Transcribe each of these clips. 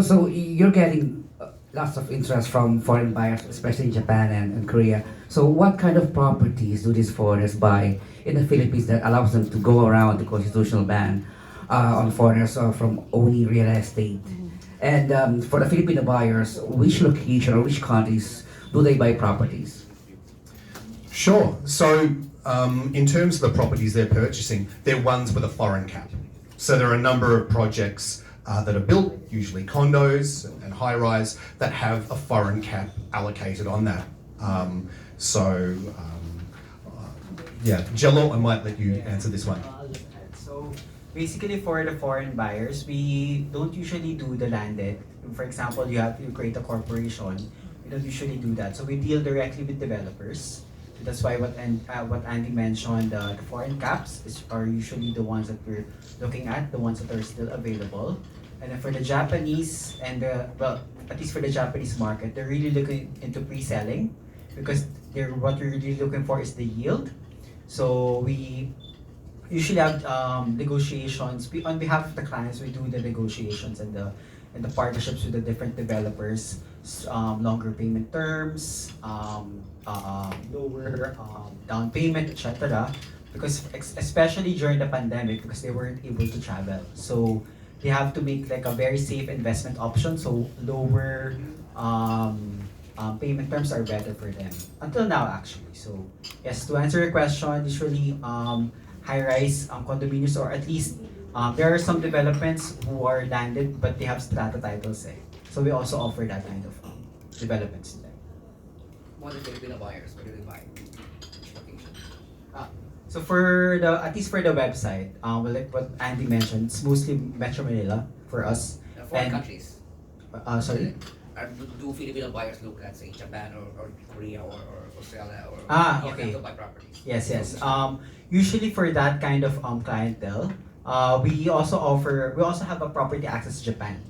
So you're getting lots of interest from foreign buyers, especially in Japan and Korea. So what kind of properties do these foreigners buy in the Philippines that allows them to go around the constitutional ban on foreigners from owning real estate? And for the Filipino buyers, which location or which countries do they buy properties? Sure. So, in terms of the properties they're purchasing, they're ones with a foreign cap. So there are a number of projects that are built, usually condos and high-rise, that have a foreign cap allocated on that. Yeah, Jello, I might let you answer this one. I'll just add. So basically for the foreign buyers, we don't usually do the landed. For example, you have to create a corporation. We don't usually do that. So we deal directly with developers. That's why what Andy mentioned, the foreign caps are usually the ones that we're looking at, the ones that are still available. And then for the Japanese and at least for the Japanese market, they're really looking into pre-selling because what we're really looking for is the yield. So we usually have negotiations. On behalf of the clients, we do the negotiations and the partnerships with the different developers, longer payment terms, lower down payment, etc. Because especially during the pandemic, because they weren't able to travel, so they have to make like a very safe investment option. So lower payment terms are better for them until now, actually. So yes, to answer your question, usually high-rise condominiums, or at least there are some developments who are landed but they have strata titles. So we also offer that kind of developments to them. What are the Filipino buyers? Where do they buy? Which location? So for the at least for the website, like what Andy mentioned, it's mostly Metro Manila for us. Foreign And- countries. Sorry. Do Filipino buyers look at, say, Japan or Korea or Australia or Okay. to buy properties? Yes, yes. Usually for that kind of clientele, we also have a property access Japan,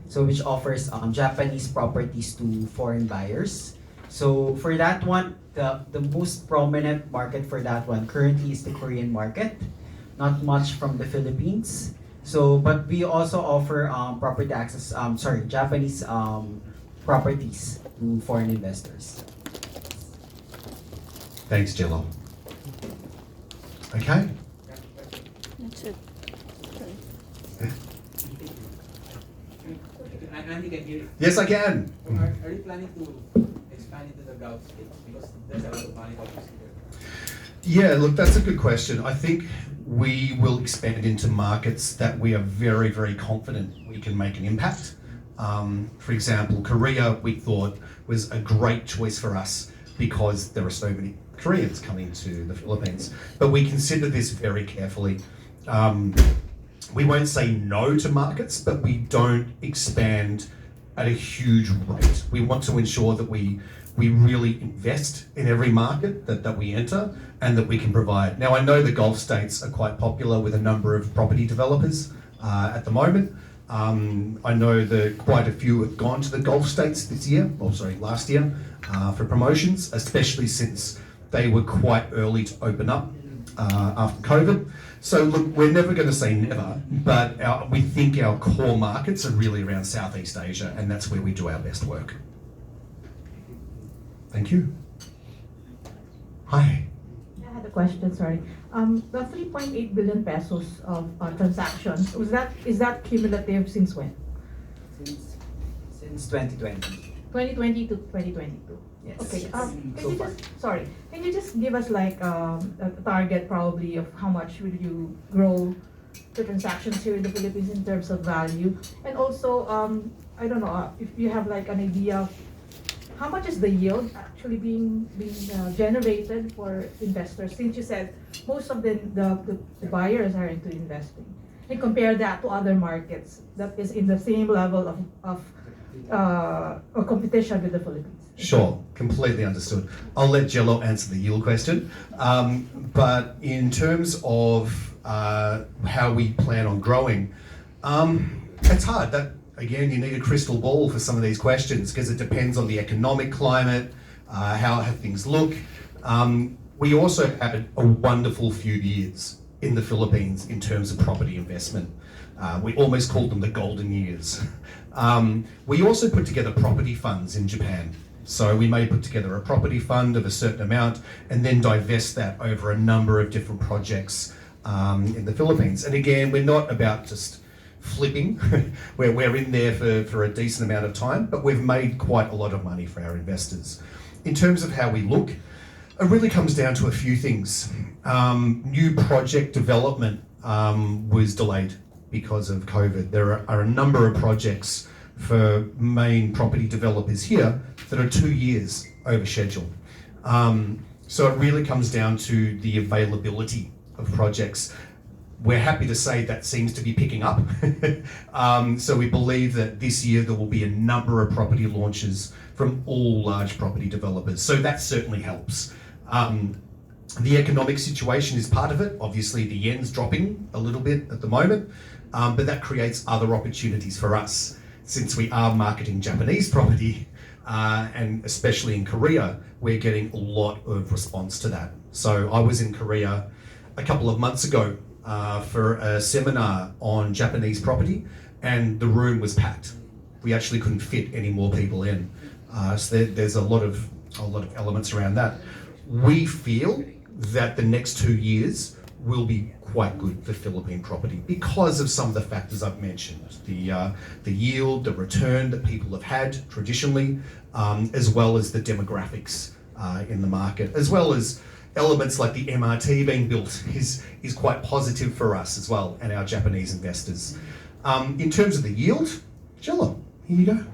so which offers Japanese properties to foreign buyers. So for that one, the most prominent market for that one currently is the Korean market, not much from the Philippines. So, but we also offer property access, Japanese properties to foreign investors. Thanks, Jello. Okay. That's it. Andy, can you, Yes, I can. are you planning to expand into the Gulf states? Because there's a lot of money obviously there. Yeah, look, that's a good question. I think we will expand into markets that we are very, very confident we can make an impact. For example, Korea, we thought was a great choice for us because there are so many Koreans coming to the Philippines. But we consider this very carefully. We won't say no to markets, but we don't expand at a huge rate. We want to ensure that we really invest in every market that we enter and that we can provide. Now, I know the Gulf states are quite popular with a number of property developers at the moment. I know that quite a few have gone to the Gulf states last year for promotions, especially since they were quite early to open up after COVID. So look, we're never going to say never, but we think our core markets are really around Southeast Asia, and that's where we do our best work. Thank you. Hi. I had a question, sorry. The 3.8 billion pesos of transactions, is that cumulative since when? Since 2020. 2020 to 2022? Yes. Okay, Yes. can you just give us like a target probably of how much will you grow the transactions here in the Philippines in terms of value? And also, I don't know, if you have like an idea of how much is the yield actually being generated for investors? Since you said most of the buyers are into investing, and compare that to other markets that is in the same level of competition with the Philippines. Sure, completely understood. I'll let Jello answer the yield question. But in terms of how we plan on growing, it's hard. Again, you need a crystal ball for some of these questions because it depends on the economic climate, how things look. We also had a wonderful few years in the Philippines in terms of property investment. We almost called them the golden years. We also put together property funds in Japan. So we may put together a property fund of a certain amount and then divest that over a number of different projects in the Philippines. And again, we're not about just flipping, where we're in there for a decent amount of time, but we've made quite a lot of money for our investors. In terms of how we look, it really comes down to a few things. New project development was delayed because of COVID. There are a number of projects for main property developers here that are 2 years over schedule. So it really comes down to the availability of projects. We're happy to say that seems to be picking up. So we believe that this year there will be a number of property launches from all large property developers. So that certainly helps. The economic situation is part of it. Obviously the yen's dropping a little bit at the moment, but that creates other opportunities for us. Since we are marketing Japanese property, and especially in Korea, we're getting a lot of response to that. So I was in Korea a couple of months ago for a seminar on Japanese property, and the room was packed. We actually couldn't fit any more people in. So there's a lot of elements around that. We feel that the next 2 years will be quite good for Philippine property because of some of the factors I've mentioned. The yield, the return that people have had traditionally, as well as the demographics in the market, as well as elements like the MRT being built is quite positive for us as well and our Japanese investors. In terms of the yield, Jello, here you go.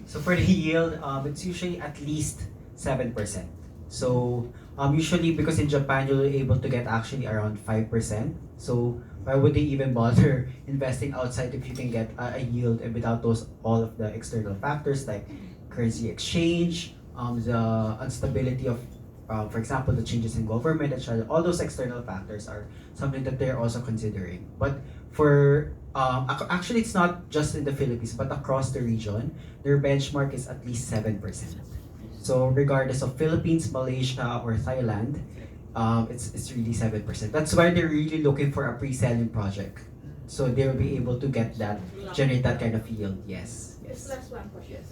So for the yield, it's usually at least 7%. So usually because in Japan you're able to get actually around 5%. So why would they even bother investing outside if you can get a yield and without all of the external factors like currency exchange, the instability of, for example, the changes in government, and all those external factors are something that they're also considering. But for actually, it's not just in the Philippines, but across the region, their benchmark is at least 7%. So regardless of Philippines, Malaysia, or Thailand, it's really 7%. That's why they're really looking for a pre-selling project. So they will be able to get that, generate that kind of yield. Yes. Yes. Last one question.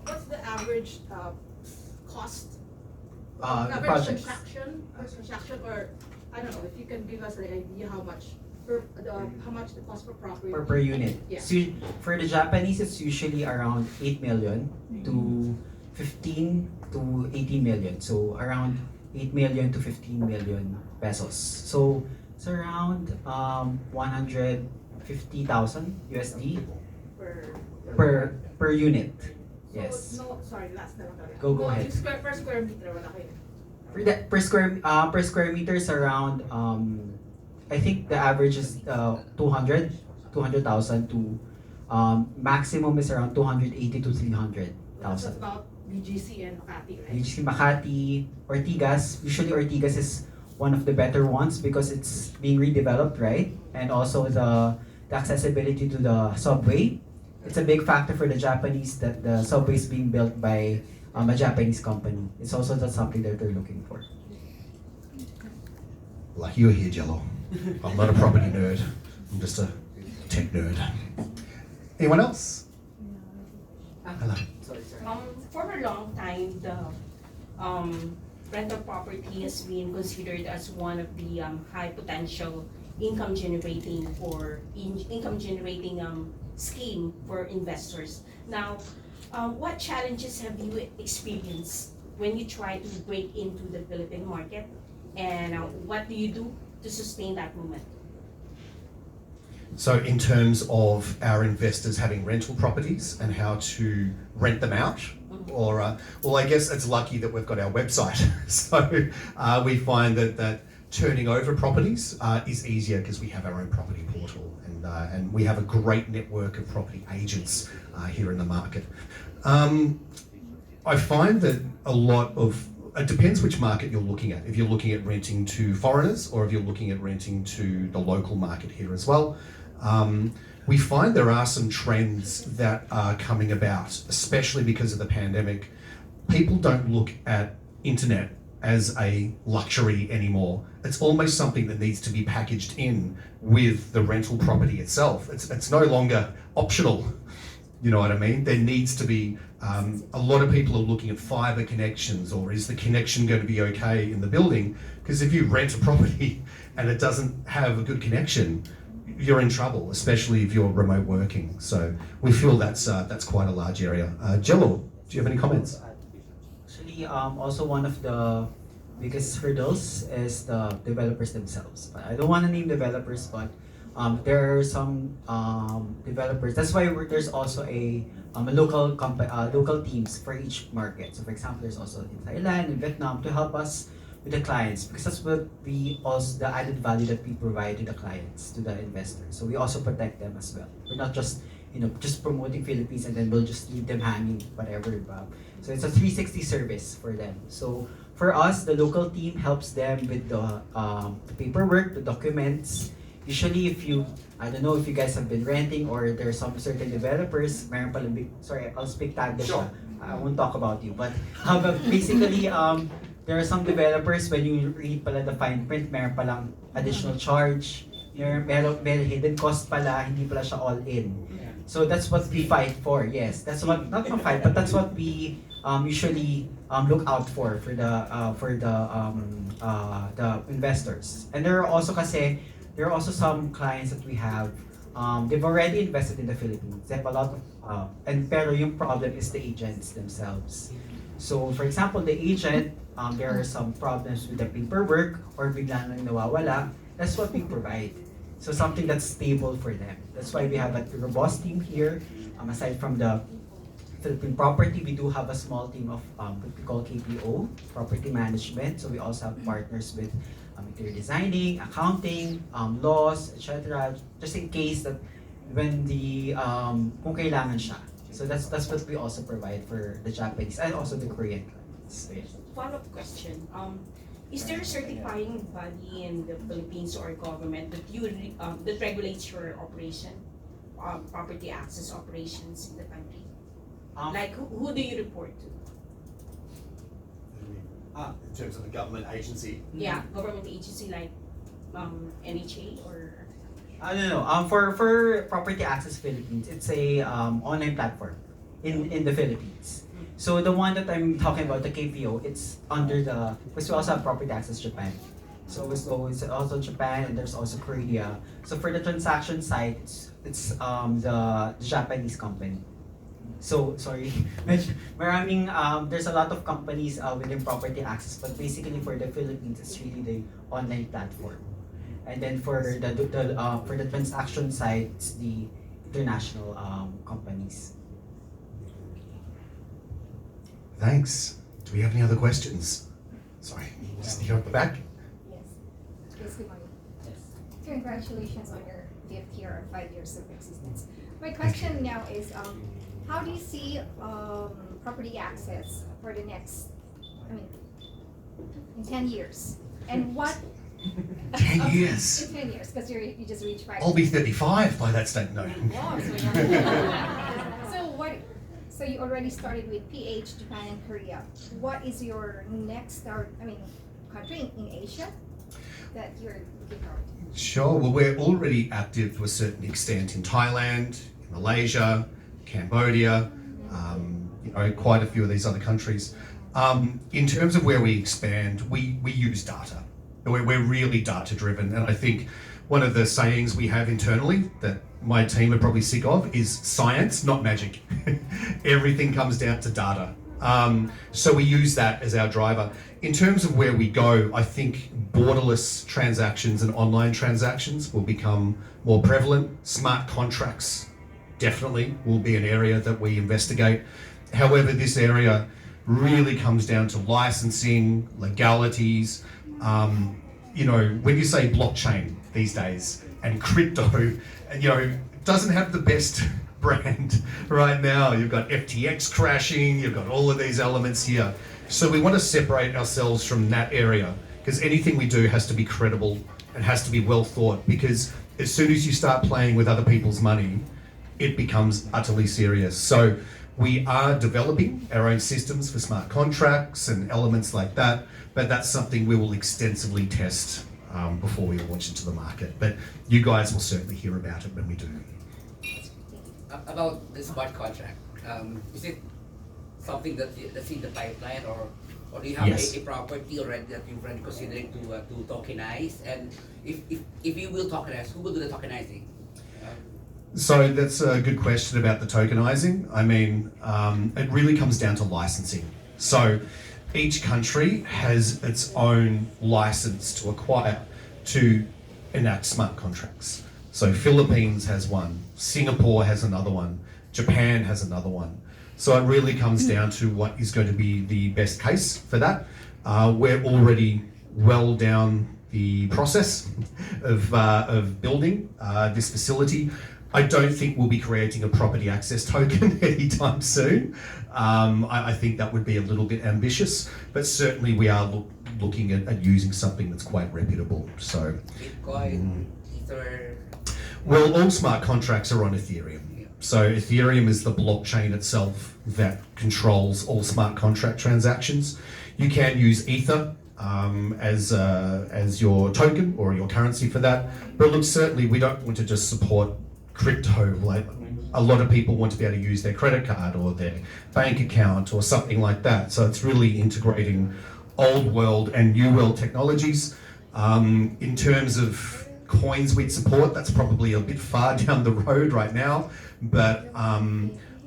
What's the average cost? Average Projects. transaction, or I don't know if you can give us an idea how much how much the cost per property Per unit. Yeah. So for the Japanese, it's usually around 8 million to 15 to 18 million. So around 8 million to 15 million pesos. So it's around 150,000 USD per unit. Yes. So, no, sorry, last na lang kami. Go ahead. Per square meter, wala kayo. Per square meters around I think the average is 200,000 to maximum is around 280 to 300,000. That's about BGC and Makati, right? BGC Makati, Ortigas. Usually Ortigas is one of the better ones because it's being redeveloped, right? And also the accessibility to the subway. It's a big factor for the Japanese that the subway is being built by a Japanese company. It's also that's something that they're looking for. Like you're here, Jello. I'm not a property nerd. I'm just a tech nerd. Anyone else? Hello. For a long time, the rental property has been considered as one of the high potential income generating scheme for investors. Now, what challenges have you experienced when you try to break into the Philippine market, and what do you do to sustain that moment? So in terms of our investors having rental properties and how to rent them out, or well, I guess it's lucky that we've got our website. So we find that turning over properties is easier because we have our own property portal, and we have a great network of property agents here in the market. I find that a lot of it depends which market you're looking at. If you're looking at renting to foreigners or if you're looking at renting to the local market here as well. We find there are some trends that are coming about, especially because of the pandemic. People don't look at internet as a luxury anymore. It's almost something that needs to be packaged in with the rental property itself. It's no longer optional. You know what I mean? There needs to be, a lot of people are looking at fibre connections, or is the connection going to be okay in the building? Because if you rent a property and it doesn't have a good connection, you're in trouble, especially if you're remote working. So we feel that's quite a large area. Jello, do you have any comments? Actually, also one of the biggest hurdles is the developers themselves. But I don't want to name developers, but there are some developers. That's why there's also a local teams for each market. So for example, there's also in Thailand and Vietnam to help us with the clients, because that's what we also, the added value that we provide to the clients, to the investors. So we also protect them as well. We're not just just promoting Philippines and then we'll just leave them hanging whatever. So it's a 360 service for them. So for us, the local team helps them with the paperwork, the documents. Usually, if you, I don't know if you guys have been renting or there's some certain developers, meron palang sorry, I'll speak Tagalog. Sure. I won't talk about you, but basically, there are some developers, when you read pala the fine print, meron palang additional charge, meron hidden cost pala, hindi pala siya all in. So that's what we fight for. Yes, that's what, not a fight, but that's what we usually look out for the investors. And there are also some clients that we have. They've already invested in the Philippines. They have a lot of pero yung problem is the agents themselves. So for example, the agent, there are some problems with the paperwork or bigla nang nawawala. That's what we provide. So something that's stable for them. That's why we have a robust team here. Aside from the Philippine property, we do have a small team of what we call KPO, property management. So we also have partners with interior designing, accounting, laws, etc. Just in case that when the kung kailangan siya. So that's what we also provide for the Japanese and also the Korean clients. So, yes. Follow-up question. Is there a certifying body in the Philippines or government that regulates your operation, property access operations in the country? Like who do you report to? In terms of a government agency? Yeah, government agency like NHA or? I don't know. For Property Access Philippines, it's a online platform in the Philippines. So the one that I'm talking about, the KPO, it's under the, because we also have Property Access Japan. So it's also Japan and there's also Korea. So for the transaction side, it's the Japanese company. So sorry, maraming there's a lot of companies within Property Access, but basically for the Philippines, it's really the online platform. And then for the transaction side, it's the international companies. Thanks. Do we have any other questions? Sorry, just here at the back. Yes. Yes, good morning. Congratulations on your 5th year or 5 years of existence. My question now is, how do you see property access for the next, in 10 years? And what? 10 years. In 10 years, because you just reached 5. I'll be 35 by that stage. No. Wow, so you're So you already started with PH, Japan, and Korea. What is your next country in Asia that you're looking forward to? Sure. Well, we're already active to a certain extent in Thailand, in Malaysia, Cambodia, quite a few of these other countries. In terms of where we expand, we use data. We're really data driven, and I think one of the sayings we have internally that my team are probably sick of is science, not magic. Everything comes down to data. So we use that as our driver. In terms of where we go, I think borderless transactions and online transactions will become more prevalent. Smart contracts definitely will be an area that we investigate. However, this area really comes down to licensing, legalities. When you say blockchain these days and crypto, doesn't have the best brand right now. You've got FTX crashing, you've got all of these elements here. So we want to separate ourselves from that area, because anything we do has to be credible and has to be well thought, because as soon as you start playing with other people's money, it becomes utterly serious. So We are developing our own systems for smart contracts and elements like that, but that's something we will extensively test before we launch into the market. But you guys will certainly hear about it when we do. About the smart contract, is it something that's in the pipeline, or do you have Yes. a property already that you're already considering to tokenize? And if you will tokenize, who will do the tokenizing? So that's a good question about the tokenizing. I mean, it really comes down to licensing. So each country has its own license to acquire to enact smart contracts. So Philippines has one, Singapore has another one, Japan has another one. So it really comes down to what is going to be the best case for that. We're already well down the process of building this facility. I don't think we'll be creating a property access token anytime soon. I think that would be a little bit ambitious, but certainly we are looking at using something that's quite reputable. So, Bitcoin, Ether. well, all smart contracts are on Ethereum. So Ethereum is the blockchain itself that controls all smart contract transactions. You can use Ether as your token or your currency for that. But look, certainly we don't want to just support crypto. Like a lot of people want to be able to use their credit card or their bank account or something like that. So it's really integrating old world and new world technologies. In terms of coins we'd support, that's probably a bit far down the road right now. But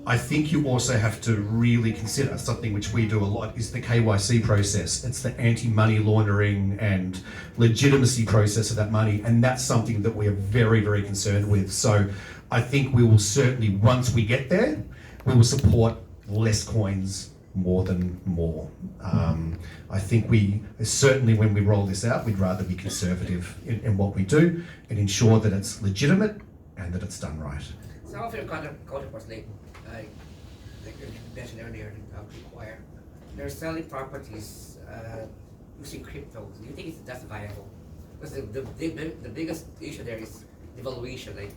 I think you also have to really consider something which we do a lot is the KYC process. It's the anti-money laundering and legitimacy process of that money. And that's something that we are very, very concerned with. So I think we will certainly, once we get there, we will support less coins more than more. I think we, certainly when we roll this out, we'd rather be conservative in what we do and ensure that it's legitimate and that it's done right. Some of your counterparts, like you mentioned earlier, Acquire, they're selling properties using crypto. Do you think that's viable? Because the biggest issue there is devaluation. Like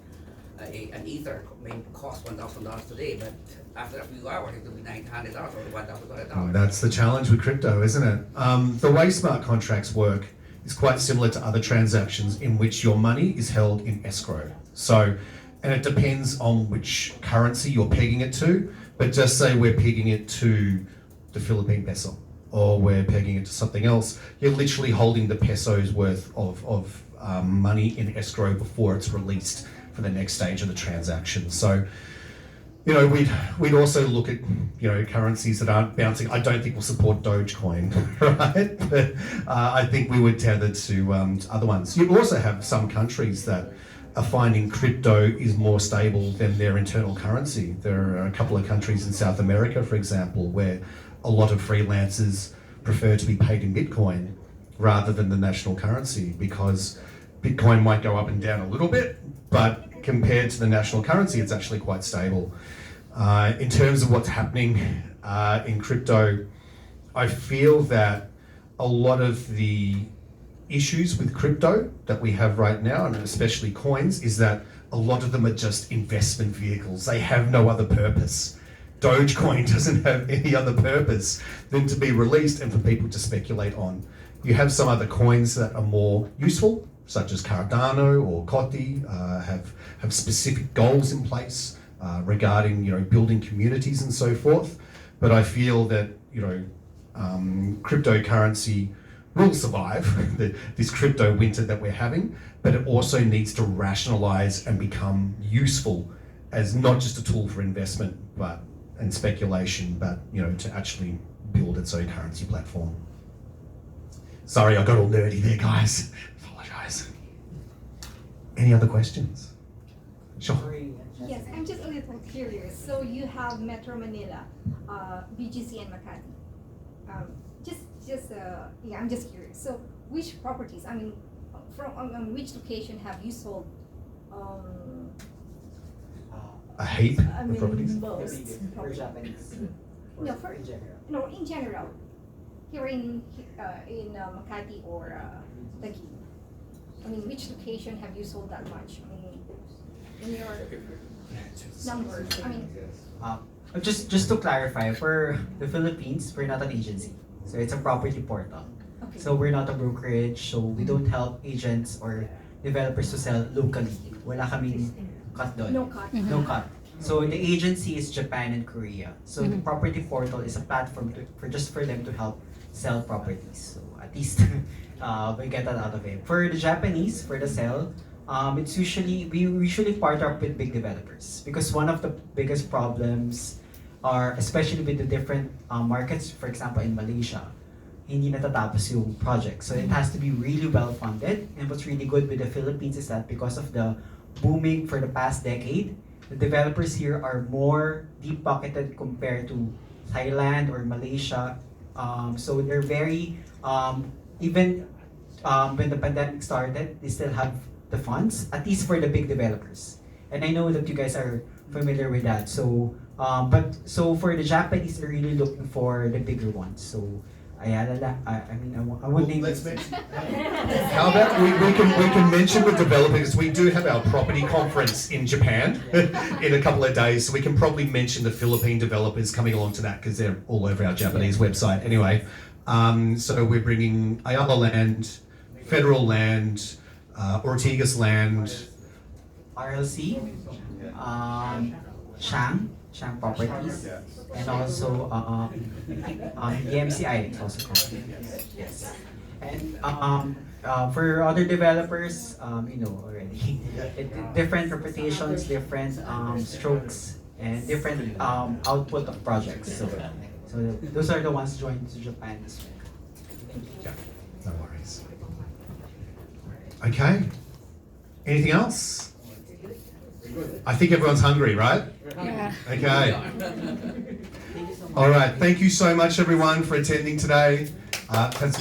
an Ether may cost $1,000 today, but after a few hours it will be $900 or $1,200. That's the challenge with crypto, isn't it? The way smart contracts work is quite similar to other transactions in which your money is held in escrow. So, and it depends on which currency you're pegging it to, but just say we're pegging it to the Philippine peso or we're pegging it to something else, you're literally holding the peso's worth of money in escrow before it's released for the next stage of the transaction. So, you know, we'd also look at, you know, currencies that aren't bouncing. I don't think we'll support Dogecoin, right? But I think we would tether to other ones. You also have some countries that are finding crypto is more stable than their internal currency. There are a couple of countries in South America, for example, where a lot of freelancers prefer to be paid in Bitcoin rather than the national currency because Bitcoin might go up and down a little bit, but compared to the national currency, it's actually quite stable. In terms of what's happening in crypto, I feel that a lot of the issues with crypto that we have right now, and especially coins, is that a lot of them are just investment vehicles. They have no other purpose. Dogecoin doesn't have any other purpose than to be released and for people to speculate on. You have some other coins that are more useful, such as Cardano or Kotti, have specific goals in place regarding, you know, building communities and so forth. But I feel that, you know, cryptocurrency will survive this crypto winter that we're having, but it also needs to rationalize and become useful as not just a tool for investment and speculation, but, you know, to actually build its own currency platform. Sorry, I got all nerdy there, guys. Apologize. Any other questions? Sure. Yes, I'm just a little curious. So you have Metro Manila, BGC and Makati. I'm just curious. So which properties, I mean, from which location have you sold? A heap I of mean, properties. most For properties. Japanese. No, Or for- in general. No, in general. Here in Makati or Taguig. I mean, which location have you sold that much? I mean, in your numbers. I mean, Just to clarify, for the Philippines, we're not an agency. So it's a property portal. Okay. So we're not a brokerage, so we don't help agents or developers to sell locally. Wala kaming cut doon. No cut. No cut. So the agency is Japan and Korea. So the property portal is a platform for them to help sell properties. So at least we get that out of it. For the Japanese, for the sell, it's we usually partner up with big developers because one of the biggest problems are, especially with the different markets, for example in Malaysia, hindi natatapos yung project. So it has to be really well funded. And what's really good with the Philippines is that because of the booming for the past decade, the developers here are more deep-pocketed compared to Thailand or Malaysia. So they're very, even when the pandemic started, they still have the funds, at least for the big developers. And I know that you guys are familiar with that. So, so for the Japanese, they're really looking for the bigger ones. So, Ayala, I would name Let's it. mention. How about we can mention with developers, we do have our property conference in Japan in a couple of days, so we can probably mention the Philippine developers coming along to that because they're all over our Japanese website. Anyway, so we're bringing Ayala Land, Federal Land, Ortigas Land, RLC, Shang Properties, and also EMCI is also called. Yes. And for other developers, you know already, different reputations, different strokes, and different output of projects. So those are the ones joined to Japan this week. no worries. Okay. Anything else? I think everyone's hungry, right? Yeah. Okay. All right. Thank you so much, everyone, for attending today. Had some